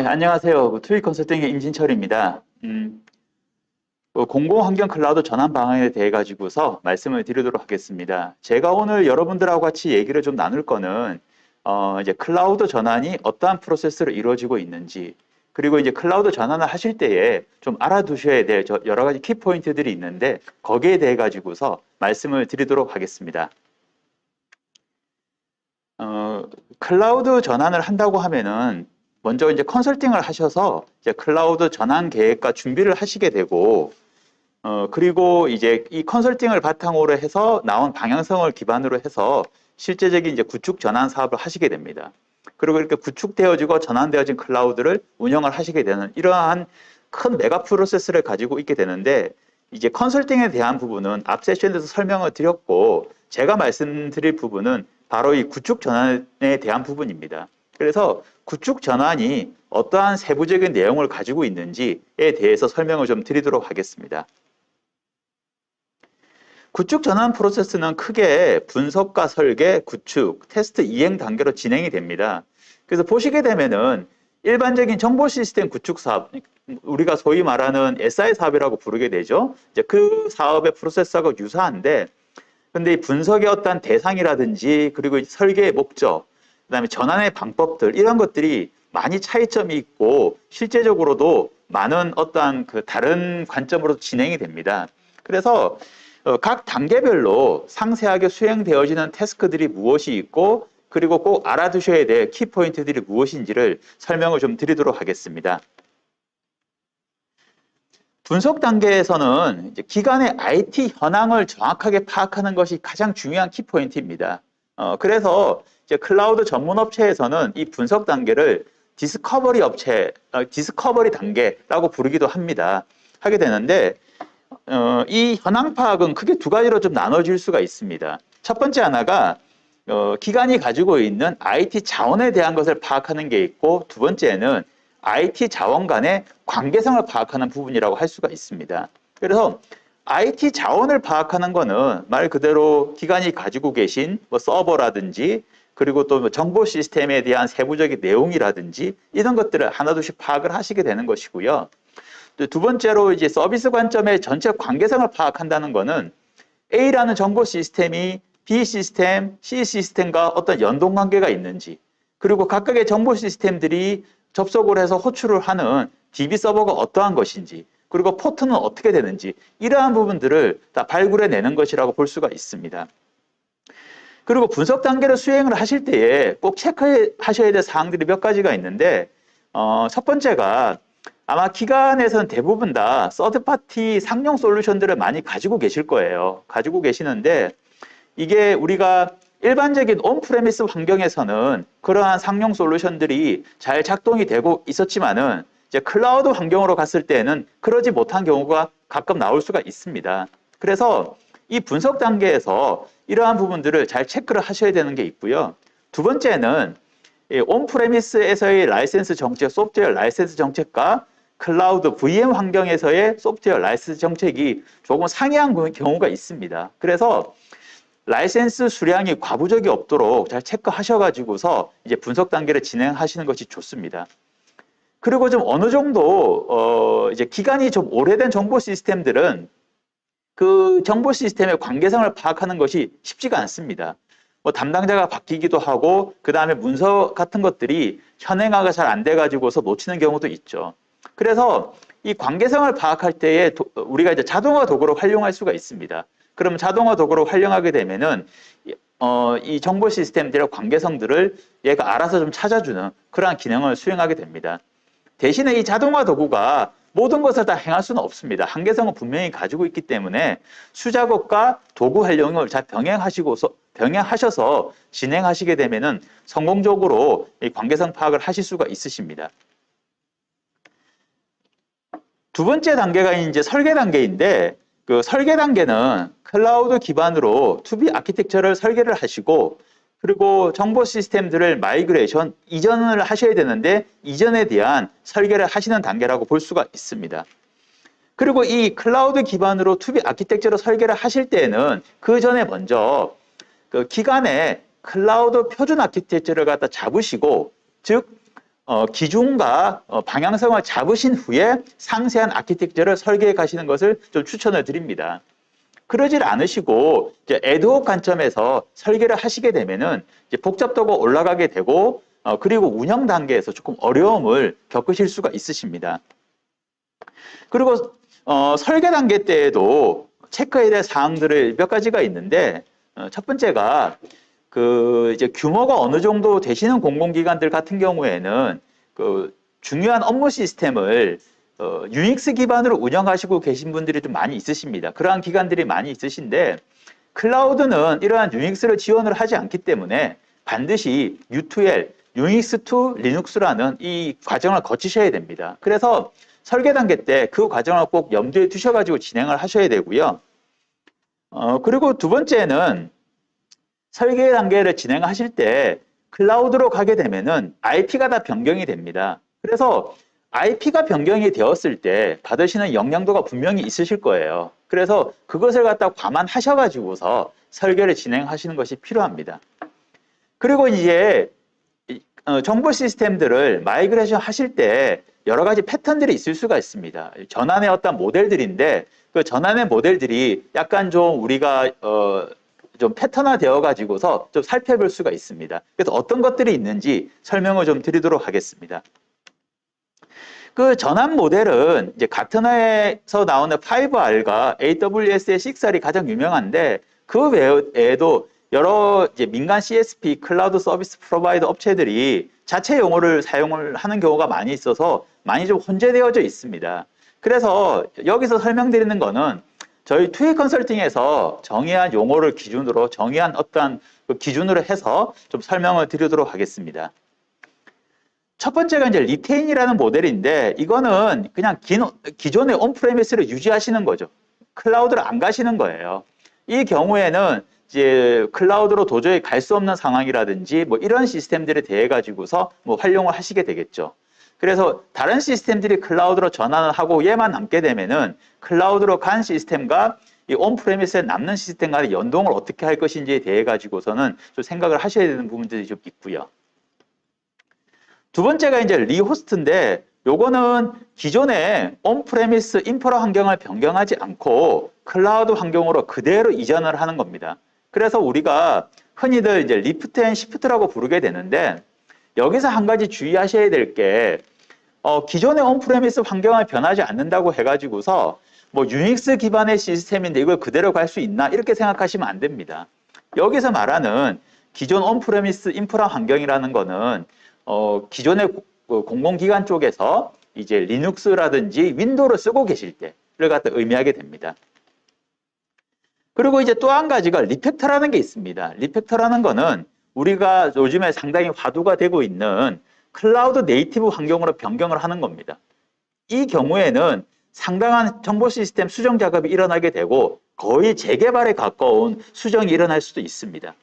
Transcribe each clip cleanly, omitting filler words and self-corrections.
안녕하세요. 투익 컨설팅의 임진철입니다. 공공환경 클라우드 전환 방안에 대해 가지고서 말씀을 드리도록 하겠습니다. 제가 오늘 여러분들하고 같이 얘기를 좀 나눌 거는 이제 클라우드 전환이 어떠한 프로세스로 이루어지고 있는지, 그리고 이제 클라우드 전환을 하실 때에 좀 알아두셔야 될 여러 가지 키포인트들이 있는데 거기에 대해 가지고서 말씀을 드리도록 하겠습니다. 클라우드 전환을 한다고 하면은 먼저 이제 컨설팅을 하셔서 이제 클라우드 전환 계획과 준비를 하시게 되고, 그리고 이제 이 컨설팅을 바탕으로 해서 나온 방향성을 기반으로 해서 실제적인 이제 구축 전환 사업을 하시게 됩니다. 그리고 이렇게 구축되어지고 전환되어진 클라우드를 운영을 하시게 되는 이러한 큰 메가 프로세스를 가지고 있게 되는데, 이제 컨설팅에 대한 부분은 앞 세션에서 설명을 드렸고, 제가 말씀드릴 부분은 바로 이 구축 전환에 대한 부분입니다. 그래서 구축 전환이 어떠한 세부적인 내용을 가지고 있는지에 대해서 설명을 좀 드리도록 하겠습니다. 구축 전환 프로세스는 크게 분석과 설계, 구축, 테스트 이행 단계로 진행이 됩니다. 그래서 보시게 되면은 일반적인 정보 시스템 구축 사업, 우리가 소위 말하는 SI 사업이라고 부르게 되죠. 이제 그 사업의 프로세스하고 유사한데, 근데 이 분석의 어떤 대상이라든지, 그리고 설계의 목적, 그다음에 전환의 방법들, 이런 것들이 많이 차이점이 있고 실제적으로도 많은 어떠한 그 다른 관점으로 진행이 됩니다. 그래서 각 단계별로 상세하게 수행되어지는 태스크들이 무엇이 있고, 그리고 꼭 알아두셔야 될 키포인트들이 무엇인지를 설명을 좀 드리도록 하겠습니다. 분석 단계에서는 이제 기관의 IT 현황을 정확하게 파악하는 것이 가장 중요한 키포인트입니다. 그래서 이제 클라우드 전문 업체에서는 이 분석 단계를 디스커버리 단계라고 부르기도 합니다. 하게 되는데, 이 현황 파악은 크게 두 가지로 좀 나눠질 수가 있습니다. 첫 번째 하나가 기관이 가지고 있는 IT 자원에 대한 것을 파악하는 게 있고, 두 번째는 IT 자원 간의 관계성을 파악하는 부분이라고 할 수가 있습니다. 그래서 IT 자원을 파악하는 거는 말 그대로 기관이 가지고 계신 뭐 서버라든지, 그리고 또 정보 시스템에 대한 세부적인 내용이라든지, 이런 것들을 하나둘씩 파악을 하시게 되는 것이고요. 또 두 번째로 이제 서비스 관점의 전체 관계성을 파악한다는 거는 A라는 정보 시스템이 B 시스템, C 시스템과 어떤 연동 관계가 있는지, 그리고 각각의 정보 시스템들이 접속을 해서 호출을 하는 DB 서버가 어떠한 것인지, 그리고 포트는 어떻게 되는지, 이러한 부분들을 다 발굴해내는 것이라고 볼 수가 있습니다. 그리고 분석 단계를 수행을 하실 때에 꼭 체크하셔야 될 사항들이 몇 가지가 있는데, 첫 번째가 아마 기관에서는 대부분 다 서드파티 상용 솔루션들을 많이 가지고 계실 거예요. 가지고 계시는데, 이게 우리가 일반적인 온프레미스 환경에서는 그러한 상용 솔루션들이 잘 작동이 되고 있었지만은, 이제 클라우드 환경으로 갔을 때는 그러지 못한 경우가 가끔 나올 수가 있습니다. 그래서 이 분석 단계에서 이러한 부분들을 잘 체크를 하셔야 되는 게 있고요. 두 번째는 온프레미스에서의 라이센스 정책, 소프트웨어 라이센스 정책과 클라우드 VM 환경에서의 소프트웨어 라이센스 정책이 조금 상이한 경우가 있습니다. 그래서 라이센스 수량이 과부적이 없도록 잘 체크하셔가지고서 이제 분석 단계를 진행하시는 것이 좋습니다. 그리고 좀 어느 정도 이제 기간이 좀 오래된 정보 시스템들은 그 정보 시스템의 관계성을 파악하는 것이 쉽지가 않습니다. 뭐 담당자가 바뀌기도 하고, 그 다음에 문서 같은 것들이 현행화가 잘 안 돼가지고서 놓치는 경우도 있죠. 그래서 이 관계성을 파악할 때에 우리가 이제 자동화 도구를 활용할 수가 있습니다. 그럼 자동화 도구를 활용하게 되면은 이 정보 시스템들의 관계성들을 얘가 알아서 좀 찾아주는 그러한 기능을 수행하게 됩니다. 대신에 이 자동화 도구가 모든 것을 다 행할 수는 없습니다. 한계성은 분명히 가지고 있기 때문에 수작업과 도구 활용을 잘 병행하셔서 진행하시게 되면은 성공적으로 이 관계성 파악을 하실 수가 있으십니다. 두 번째 단계가 이제 설계 단계인데, 그 설계 단계는 클라우드 기반으로 투비 아키텍처를 설계를 하시고, 그리고 정보 시스템들을 마이그레이션, 이전을 하셔야 되는데 이전에 대한 설계를 하시는 단계라고 볼 수가 있습니다. 그리고 이 클라우드 기반으로 투비 아키텍처를 설계를 하실 때에는 그 전에 먼저 그 기간에 클라우드 표준 아키텍처를 갖다 잡으시고, 즉 기준과 방향성을 잡으신 후에 상세한 아키텍처를 설계해 가시는 것을 좀 추천을 드립니다. 그러질 않으시고 이제 애드혹 관점에서 설계를 하시게 되면은 이제 복잡도가 올라가게 되고 그리고 운영 단계에서 조금 어려움을 겪으실 수가 있으십니다. 그리고 설계 단계 때에도 체크해야 될 사항들을 몇 가지가 있는데 첫 번째가 그 이제 규모가 어느 정도 되시는 공공기관들 같은 경우에는 그 중요한 업무 시스템을 유닉스 기반으로 운영하시고 계신 분들이 좀 많이 있으십니다. 그러한 기관들이 많이 있으신데 클라우드는 이러한 유닉스를 지원을 하지 않기 때문에 반드시 U2L, 유닉스 to 리눅스라는 이 과정을 거치셔야 됩니다. 그래서 설계 단계 때 그 과정을 꼭 염두에 두셔가지고 진행을 하셔야 되고요. 그리고 두 번째는 설계 단계를 진행하실 때 클라우드로 가게 되면은 IP가 다 변경이 됩니다. 그래서 IP가 변경이 되었을 때 받으시는 영향도가 분명히 있으실 거예요. 그래서 그것을 갖다 감안하셔가지고서 설계를 진행하시는 것이 필요합니다. 그리고 이제 정보 시스템들을 마이그레이션 하실 때 여러 가지 패턴들이 있을 수가 있습니다. 전환의 어떤 모델들인데 그 전환의 모델들이 약간 좀 우리가 좀 패턴화 되어 가지고서 좀 살펴볼 수가 있습니다. 그래서 어떤 것들이 있는지 설명을 좀 드리도록 하겠습니다. 그 전환 모델은 이제 가트너에서 나오는 5R과 AWS의 6R이 가장 유명한데 그 외에도 여러 이제 민간 CSP 클라우드 서비스 프로바이더 업체들이 자체 용어를 사용을 하는 경우가 많이 있어서 많이 좀 혼재되어져 있습니다. 그래서 여기서 설명드리는 거는 저희 투이 컨설팅에서 정의한 용어를 기준으로 정의한 어떠한 그 기준으로 해서 좀 설명을 드리도록 하겠습니다. 첫 번째가 이제 리테인이라는 모델인데 이거는 그냥 기존의 온프레미스를 유지하시는 거죠. 클라우드를 안 가시는 거예요. 이 경우에는 이제 클라우드로 도저히 갈 수 없는 상황이라든지 뭐 이런 시스템들에 대해 가지고서 뭐 활용을 하시게 되겠죠. 그래서 다른 시스템들이 클라우드로 전환을 하고 얘만 남게 되면은 클라우드로 간 시스템과 이 온프레미스에 남는 시스템과의 연동을 어떻게 할 것인지에 대해 가지고서는 좀 생각을 하셔야 되는 부분들이 좀 있고요. 두 번째가 이제 리호스트인데 요거는 기존의 온프레미스 인프라 환경을 변경하지 않고 클라우드 환경으로 그대로 이전을 하는 겁니다. 그래서 우리가 흔히들 이제 리프트 앤 시프트라고 부르게 되는데 여기서 한 가지 주의하셔야 될 게 기존의 온프레미스 환경을 변하지 않는다고 해가지고서 뭐 유닉스 기반의 시스템인데 이걸 그대로 갈 수 있나 이렇게 생각하시면 안 됩니다. 여기서 말하는 기존 온프레미스 인프라 환경이라는 거는 기존의 공공기관 쪽에서 이제 리눅스라든지 윈도우를 쓰고 계실 때를 갖다 의미하게 됩니다. 그리고 이제 또 한 가지가 리팩터라는 게 있습니다. 리팩터라는 거는 우리가 요즘에 상당히 화두가 되고 있는 클라우드 네이티브 환경으로 변경을 하는 겁니다. 이 경우에는 상당한 정보 시스템 수정 작업이 일어나게 되고 거의 재개발에 가까운 수정이 일어날 수도 있습니다.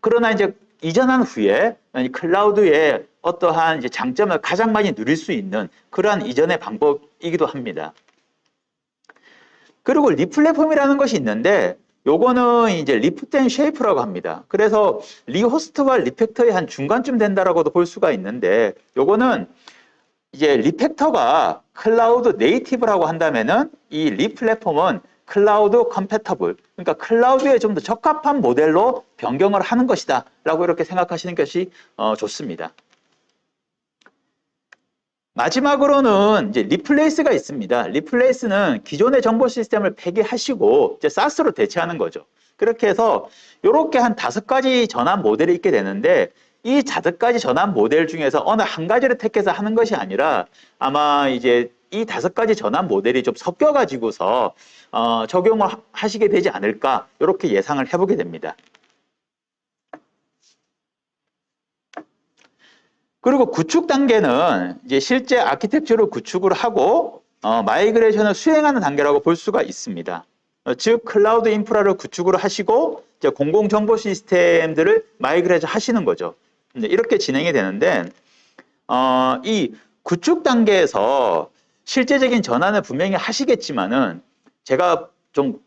그러나 이제 이전한 후에 클라우드의 어떠한 이제 장점을 가장 많이 누릴 수 있는 그러한 이전의 방법이기도 합니다. 그리고 리플랫폼이라는 것이 있는데 요거는 이제 리프트 앤 쉐이프라고 합니다. 그래서 리호스트와 리팩터의 한 중간쯤 된다라고도 볼 수가 있는데 요거는 이제 리팩터가 클라우드 네이티브라고 한다면은 이 리플랫폼은 클라우드 컴패터블, 그러니까 클라우드에 좀 더 적합한 모델로 변경을 하는 것이다 라고 이렇게 생각하시는 것이 좋습니다. 마지막으로는 이제 리플레이스가 있습니다. 리플레이스는 기존의 정보 시스템을 폐기하시고 이제 SaaS로 대체하는 거죠. 그렇게 해서 이렇게 한 5가지 전환 모델이 있게 되는데 이 5가지 전환 모델 중에서 어느 한 가지를 택해서 하는 것이 아니라 아마 이제 이 5가지 전환 모델이 좀 섞여 가지고서 적용을 하시게 되지 않을까 이렇게 예상을 해보게 됩니다. 그리고 구축 단계는 이제 실제 아키텍처를 구축을 하고 마이그레이션을 수행하는 단계라고 볼 수가 있습니다. 즉 클라우드 인프라를 구축을 하시고 이제 공공 정보 시스템들을 마이그레이션 하시는 거죠. 이렇게 진행이 되는데 이 구축 단계에서 실제적인 전환을 분명히 하시겠지만은 제가 좀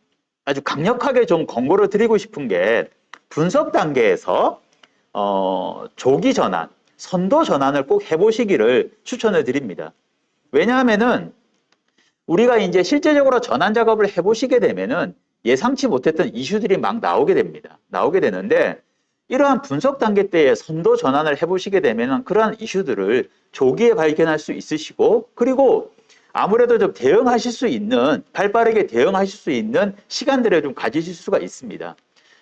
아주 강력하게 좀 권고를 드리고 싶은 게 분석 단계에서 조기 전환, 선도 전환을 꼭 해보시기를 추천을 드립니다. 왜냐하면은 우리가 이제 실제적으로 전환 작업을 해보시게 되면은 예상치 못했던 이슈들이 막 나오게 됩니다. 나오게 되는데 이러한 분석 단계 때에 선도 전환을 해보시게 되면은 그러한 이슈들을 조기에 발견할 수 있으시고, 그리고 아무래도 좀 대응하실 수 있는, 발빠르게 대응하실 수 있는 시간들을 좀 가지실 수가 있습니다.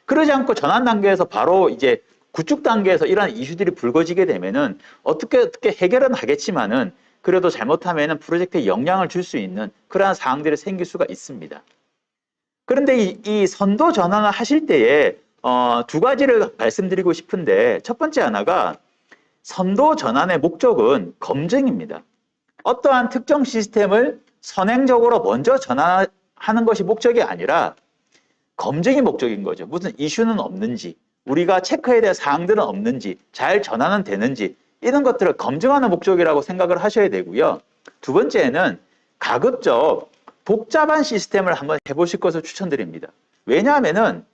그러지 않고 전환 단계에서 바로 이제 구축 단계에서 이러한 이슈들이 불거지게 되면은 어떻게 해결은 하겠지만은 그래도 잘못하면은 프로젝트에 영향을 줄 수 있는 그러한 사항들이 생길 수가 있습니다. 그런데 이 선도 전환을 하실 때에 두 가지를 말씀드리고 싶은데, 첫 번째 하나가 선도 전환의 목적은 검증입니다. 어떠한 특정 시스템을 선행적으로 먼저 전환하는 것이 목적이 아니라 검증이 목적인 거죠. 무슨 이슈는 없는지, 우리가 체크해야 될 사항들은 없는지, 잘 전환은 되는지, 이런 것들을 검증하는 목적이라고 생각을 하셔야 되고요. 두 번째는 가급적 복잡한 시스템을 한번 해보실 것을 추천드립니다. 왜냐하면은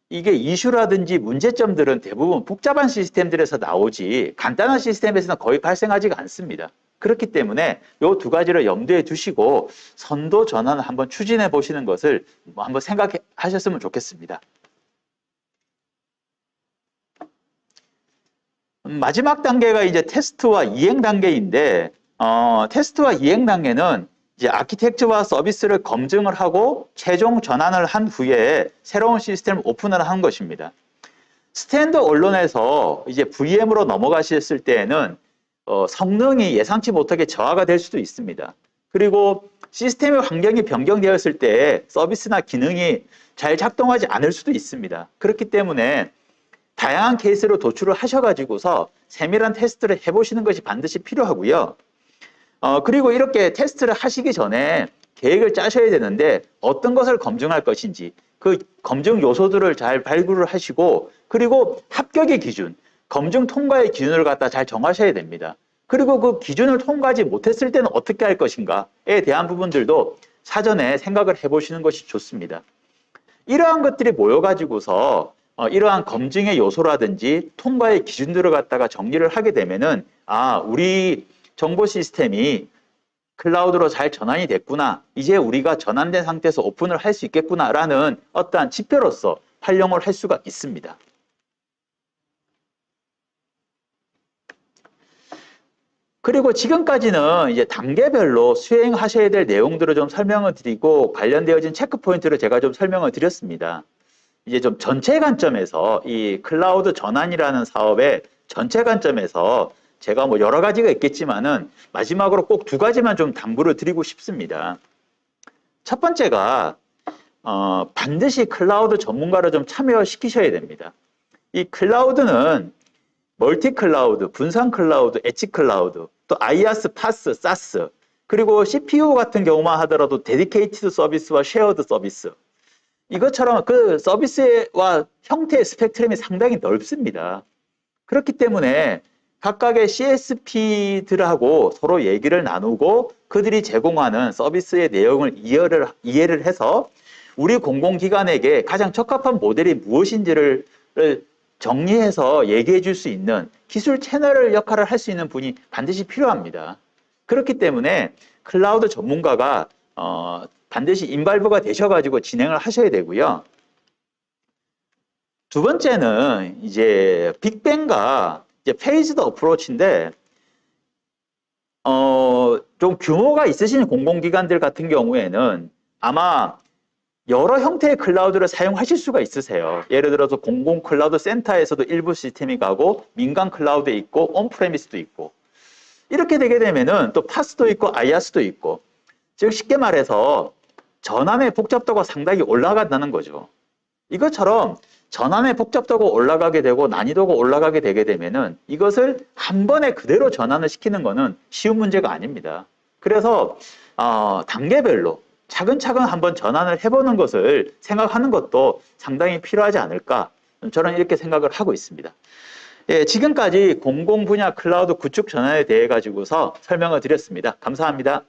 이게 이슈라든지 문제점들은 대부분 복잡한 시스템들에서 나오지 간단한 시스템에서는 거의 발생하지가 않습니다. 그렇기 때문에 이 두 가지를 염두에 두시고 선도 전환을 한번 추진해 보시는 것을 한번 생각하셨으면 좋겠습니다. 마지막 단계가 이제 테스트와 이행 단계인데, 테스트와 이행 단계는 이제 아키텍처와 서비스를 검증을 하고 최종 전환을 한 후에 새로운 시스템을 오픈을 한 것입니다. 스탠드 언론에서 이제 VM으로 넘어가셨을 때에는 성능이 예상치 못하게 저하가 될 수도 있습니다. 그리고 시스템의 환경이 변경되었을 때 서비스나 기능이 잘 작동하지 않을 수도 있습니다. 그렇기 때문에 다양한 케이스로 도출을 하셔가지고서 세밀한 테스트를 해보시는 것이 반드시 필요하고요. 그리고 이렇게 테스트를 하시기 전에 계획을 짜셔야 되는데 어떤 것을 검증할 것인지 그 검증 요소들을 잘 발굴을 하시고, 그리고 합격의 기준, 검증 통과의 기준을 갖다 잘 정하셔야 됩니다. 그리고 그 기준을 통과하지 못했을 때는 어떻게 할 것인가에 대한 부분들도 사전에 생각을 해보시는 것이 좋습니다. 이러한 것들이 모여가지고서 이러한 검증의 요소라든지 통과의 기준들을 갖다가 정리를 하게 되면은 우리 정보 시스템이 클라우드로 잘 전환이 됐구나, 이제 우리가 전환된 상태에서 오픈을 할 수 있겠구나라는 어떠한 지표로서 활용을 할 수가 있습니다. 그리고 지금까지는 이제 단계별로 수행하셔야 될 내용들을 좀 설명을 드리고 관련되어진 체크 포인트를 제가 좀 설명을 드렸습니다. 이제 좀 전체 관점에서 이 클라우드 전환이라는 사업의 전체 관점에서 제가 뭐 여러 가지가 있겠지만은 마지막으로 꼭 두 가지만 좀 당부를 드리고 싶습니다. 첫 번째가 반드시 클라우드 전문가를 좀 참여시키셔야 됩니다. 이 클라우드는 멀티 클라우드, 분산 클라우드, 엣지 클라우드, 또 IaaS, PaaS, SaaS, 그리고 CPU 같은 경우만 하더라도 데디케이티드 서비스와 쉐어드 서비스, 이것처럼 그 서비스와 형태의 스펙트럼이 상당히 넓습니다. 그렇기 때문에 각각의 CSP들하고 서로 얘기를 나누고 그들이 제공하는 서비스의 내용을 이해를 해서 우리 공공기관에게 가장 적합한 모델이 무엇인지를 정리해서 얘기해 줄 수 있는 기술 채널 역할을 할 수 있는 분이 반드시 필요합니다. 그렇기 때문에 클라우드 전문가가 반드시 인발부가 되셔가지고 진행을 하셔야 되고요. 두 번째는 이제 빅뱅과 이제 페이지드 어프로치인데, 좀 규모가 있으신 공공기관들 같은 경우에는 아마 여러 형태의 클라우드를 사용하실 수가 있으세요. 예를 들어서 공공 클라우드 센터에서도 일부 시스템이 가고 민간 클라우드에 있고 온프레미스도 있고, 이렇게 되게 되면은 또 파스도 있고 아이아스도 있고, 즉 쉽게 말해서 전환의 복잡도가 상당히 올라간다는 거죠. 이것처럼 전환의 복잡도가 올라가게 되고 난이도가 올라가게 되게 되면은 이것을 한 번에 그대로 전환을 시키는 것은 쉬운 문제가 아닙니다. 그래서 단계별로 차근차근 한번 전환을 해보는 것을 생각하는 것도 상당히 필요하지 않을까, 저는 이렇게 생각을 하고 있습니다. 예, 지금까지 공공 분야 클라우드 구축 전환에 대해 가지고서 설명을 드렸습니다. 감사합니다.